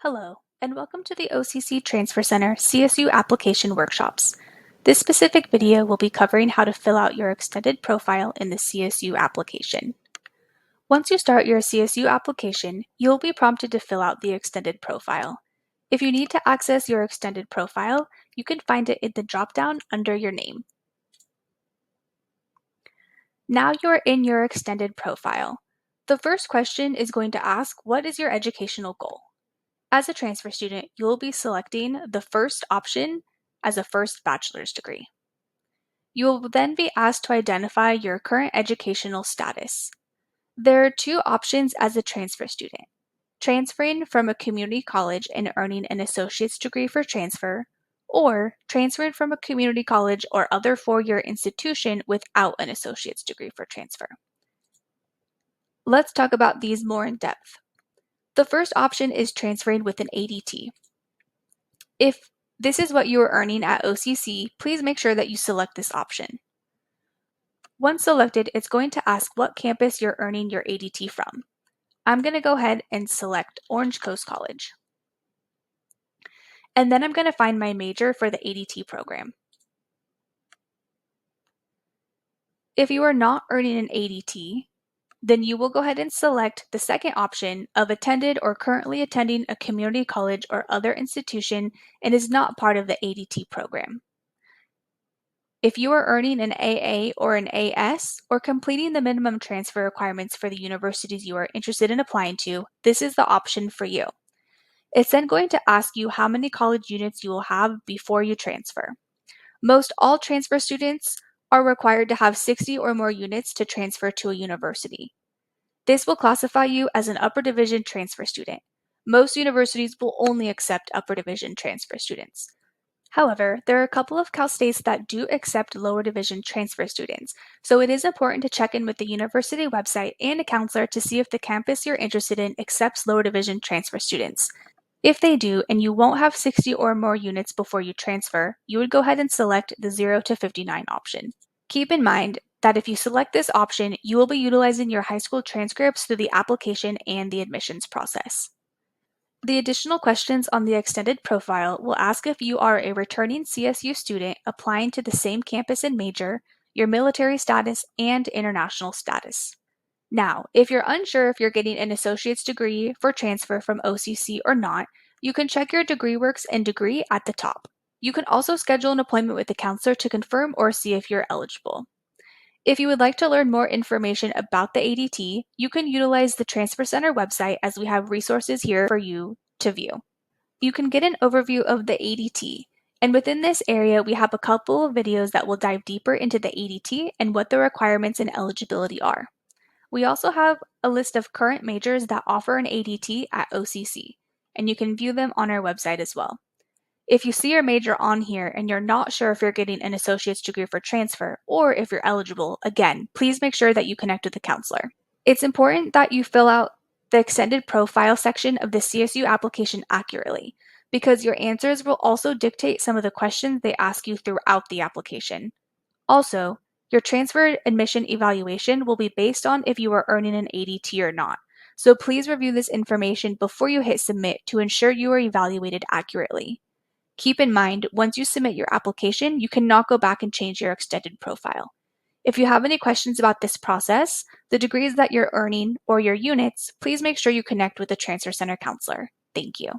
Hello, and welcome to the OCC Transfer Center CSU application workshops. This specific video will be covering how to fill out your extended profile in the CSU application. Once you start your CSU application, you will be prompted to fill out the extended profile. If you need to access your extended profile, you can find it in the dropdown under your name. Now you're in your extended profile. The first question is going to ask, what is your educational goal? As a transfer student, you will be selecting the first option as a first bachelor's degree. You will then be asked to identify your current educational status. There are two options as a transfer student: transferring from a community college and earning an associate's degree for transfer, or transferring from a community college or other four-year institution without an associate's degree for transfer. Let's talk about these more in depth. The first option is transferring with an ADT. If this is what you are earning at OCC, please make sure that you select this option. Once selected, it's going to ask what campus you're earning your ADT from. I'm going to go ahead and select Orange Coast College. And then I'm going to find my major for the ADT program. If you are not earning an ADT, then you will go ahead and select the second option of attended or currently attending a community college or other institution and is not part of the ADT program. If you are earning an AA or an AS or completing the minimum transfer requirements for the universities you are interested in applying to, this is the option for you. It's then going to ask you how many college units you will have before you transfer. Most all transfer students are required to have 60 or more units to transfer to a university. This will classify you as an upper division transfer student. Most universities will only accept upper division transfer students. However, there are a couple of Cal States that do accept lower division transfer students, so it is important to check in with the university website and a counselor to see if the campus you're interested in accepts lower division transfer students. If they do, and you won't have 60 or more units before you transfer, you would go ahead and select the 0 to 59 option. Keep in mind that if you select this option, you will be utilizing your high school transcripts through the application and the admissions process. The additional questions on the extended profile will ask if you are a returning CSU student applying to the same campus and major, your military status, and international status. Now, if you're unsure if you're getting an associate's degree for transfer from OCC or not, you can check your DegreeWorks and degree at the top. You can also schedule an appointment with a counselor to confirm or see if you're eligible. If you would like to learn more information about the ADT, you can utilize the Transfer Center website as we have resources here for you to view. You can get an overview of the ADT, and within this area we have a couple of videos that will dive deeper into the ADT and what the requirements and eligibility are. We also have a list of current majors that offer an ADT at OCC, and you can view them on our website as well. If you see your major on here and you're not sure if you're getting an associate's degree for transfer or if you're eligible, again, please make sure that you connect with a counselor. It's important that you fill out the extended profile section of the CSU application accurately, because your answers will also dictate some of the questions they ask you throughout the application. Also, your transfer admission evaluation will be based on if you are earning an ADT or not, so please review this information before you hit submit to ensure you are evaluated accurately. Keep in mind, once you submit your application, you cannot go back and change your extended profile. If you have any questions about this process, the degrees that you're earning, or your units, please make sure you connect with the Transfer Center counselor. Thank you.